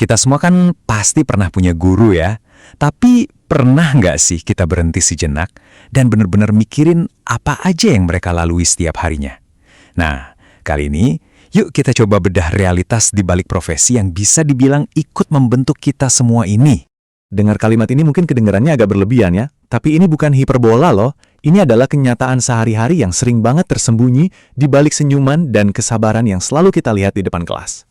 Kita semua kan pasti pernah punya guru ya, tapi pernah nggak sih kita berhenti sejenak dan benar-benar mikirin apa aja yang mereka lalui setiap harinya? Nah, kali ini yuk kita coba bedah realitas di balik profesi yang bisa dibilang ikut membentuk kita semua ini. Dengar kalimat ini mungkin kedengarannya agak berlebihan ya, tapi ini bukan hiperbola loh. Ini adalah kenyataan sehari-hari yang sering banget tersembunyi di balik senyuman dan kesabaran yang selalu kita lihat di depan kelas.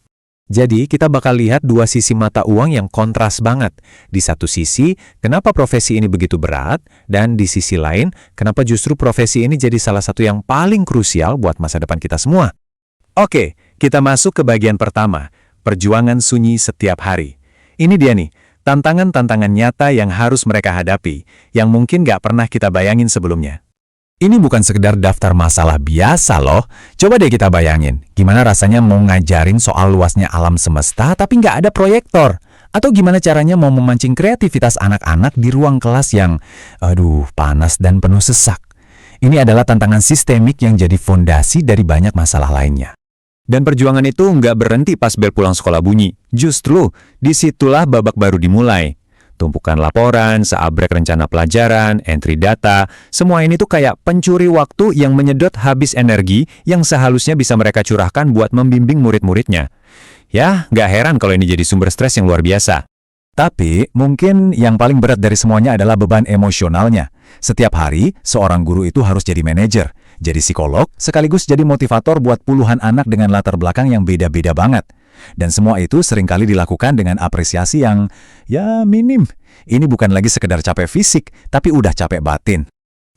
Jadi, kita bakal lihat dua sisi mata uang yang kontras banget. Di satu sisi, kenapa profesi ini begitu berat, dan di sisi lain, kenapa justru profesi ini jadi salah satu yang paling krusial buat masa depan kita semua. Oke, kita masuk ke bagian pertama, perjuangan sunyi setiap hari. Ini dia nih, tantangan-tantangan nyata yang harus mereka hadapi, yang mungkin nggak pernah kita bayangin sebelumnya. Ini bukan sekedar daftar masalah biasa loh. Coba deh kita bayangin, gimana rasanya mau ngajarin soal luasnya alam semesta tapi nggak ada proyektor? Atau gimana caranya mau memancing kreativitas anak-anak di ruang kelas yang, panas dan penuh sesak? Ini adalah tantangan sistemik yang jadi fondasi dari banyak masalah lainnya. Dan perjuangan itu nggak berhenti pas bel pulang sekolah bunyi. Justru, disitulah babak baru dimulai. Tumpukan laporan, seabrek rencana pelajaran, entry data, semua ini tuh kayak pencuri waktu yang menyedot habis energi yang seharusnya bisa mereka curahkan buat membimbing murid-muridnya. Ya, nggak heran kalau ini jadi sumber stres yang luar biasa. Tapi, mungkin yang paling berat dari semuanya adalah beban emosionalnya. Setiap hari, seorang guru itu harus jadi manajer, jadi psikolog, sekaligus jadi motivator buat puluhan anak dengan latar belakang yang beda-beda banget. Dan semua itu seringkali dilakukan dengan apresiasi yang, minim. Ini bukan lagi sekedar capek fisik, tapi udah capek batin.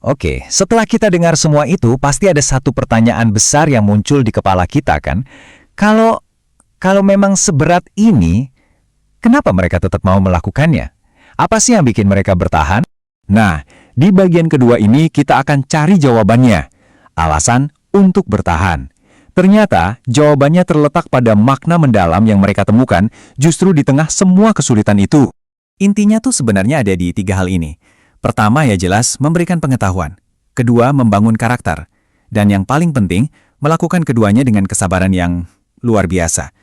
Oke, setelah kita dengar semua itu, pasti ada satu pertanyaan besar yang muncul di kepala kita kan? Kalau memang seberat ini, kenapa mereka tetap mau melakukannya? Apa sih yang bikin mereka bertahan? Nah, di bagian kedua ini kita akan cari jawabannya. Alasan untuk bertahan. Ternyata, jawabannya terletak pada makna mendalam yang mereka temukan justru di tengah semua kesulitan itu. Intinya tuh sebenarnya ada di tiga hal ini. Pertama ya jelas, memberikan pengetahuan. Kedua, membangun karakter. Dan yang paling penting, melakukan keduanya dengan kesabaran yang luar biasa.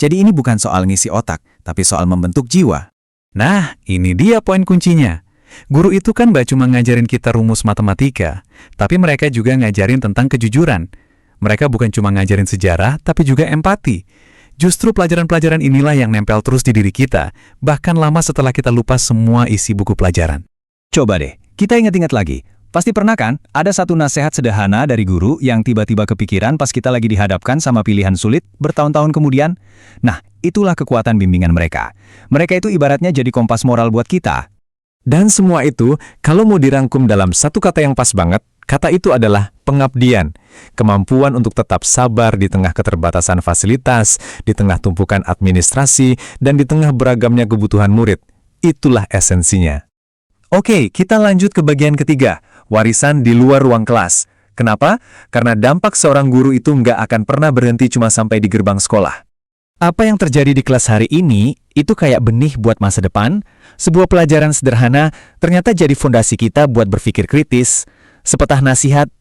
Jadi ini bukan soal ngisi otak, tapi soal membentuk jiwa. Nah, ini dia poin kuncinya. Guru itu kan gak cuma ngajarin kita rumus matematika, tapi mereka juga ngajarin tentang kejujuran. Mereka bukan cuma ngajarin sejarah, tapi juga empati. Justru pelajaran-pelajaran inilah yang nempel terus di diri kita, bahkan lama setelah kita lupa semua isi buku pelajaran. Coba deh, kita ingat-ingat lagi. Pasti pernah kan, ada satu nasihat sederhana dari guru yang tiba-tiba kepikiran pas kita lagi dihadapkan sama pilihan sulit bertahun-tahun kemudian? Nah, itulah kekuatan bimbingan mereka. Mereka itu ibaratnya jadi kompas moral buat kita. Dan semua itu, kalau mau dirangkum dalam satu kata yang pas banget, kata itu adalah pengabdian. Kemampuan untuk tetap sabar di tengah keterbatasan fasilitas, di tengah tumpukan administrasi, dan di tengah beragamnya kebutuhan murid. Itulah esensinya. Oke, kita lanjut ke bagian ketiga, warisan di luar ruang kelas. Kenapa? Karena dampak seorang guru itu nggak akan pernah berhenti cuma sampai di gerbang sekolah. Apa yang terjadi di kelas hari ini, itu kayak benih buat masa depan. Sebuah pelajaran sederhana ternyata jadi fondasi kita buat berpikir kritis. Sepatah nasihat,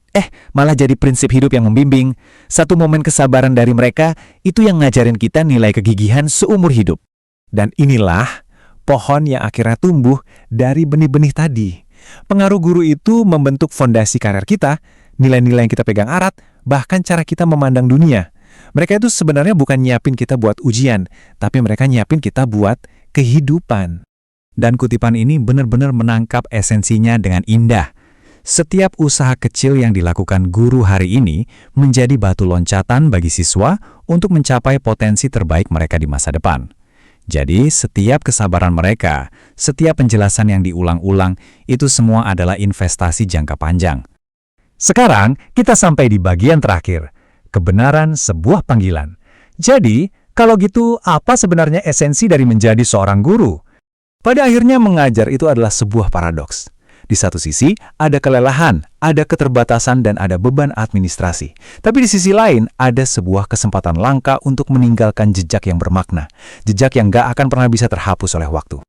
malah jadi prinsip hidup yang membimbing. Satu momen kesabaran dari mereka, itu yang ngajarin kita nilai kegigihan seumur hidup. Dan inilah pohon yang akhirnya tumbuh dari benih-benih tadi. Pengaruh guru itu membentuk fondasi karir kita, nilai-nilai yang kita pegang erat, bahkan cara kita memandang dunia. Mereka itu sebenarnya bukan nyiapin kita buat ujian, tapi mereka nyiapin kita buat kehidupan. Dan kutipan ini benar-benar menangkap esensinya dengan indah. Setiap usaha kecil yang dilakukan guru hari ini menjadi batu loncatan bagi siswa untuk mencapai potensi terbaik mereka di masa depan. Jadi, setiap kesabaran mereka, setiap penjelasan yang diulang-ulang, itu semua adalah investasi jangka panjang. Sekarang, kita sampai di bagian terakhir. Kebenaran sebuah panggilan. Jadi, kalau gitu, apa sebenarnya esensi dari menjadi seorang guru? Pada akhirnya mengajar itu adalah sebuah paradoks. Di satu sisi, ada kelelahan, ada keterbatasan, dan ada beban administrasi. Tapi di sisi lain, ada sebuah kesempatan langka untuk meninggalkan jejak yang bermakna. Jejak yang gak akan pernah bisa terhapus oleh waktu.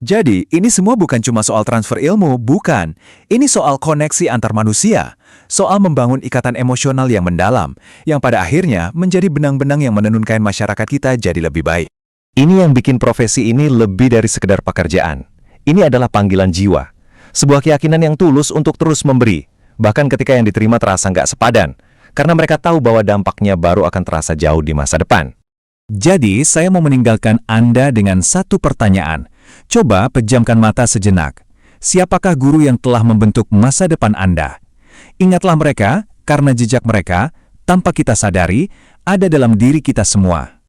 Jadi, ini semua bukan cuma soal transfer ilmu, bukan. Ini soal koneksi antar manusia. Soal membangun ikatan emosional yang mendalam, yang pada akhirnya menjadi benang-benang yang menenun kain masyarakat kita jadi lebih baik. Ini yang bikin profesi ini lebih dari sekedar pekerjaan. Ini adalah panggilan jiwa. Sebuah keyakinan yang tulus untuk terus memberi, bahkan ketika yang diterima terasa nggak sepadan, karena mereka tahu bahwa dampaknya baru akan terasa jauh di masa depan. Jadi, saya mau meninggalkan Anda dengan satu pertanyaan. Coba pejamkan mata sejenak. Siapakah guru yang telah membentuk masa depan Anda? Ingatlah mereka, karena jejak mereka, tanpa kita sadari, ada dalam diri kita semua.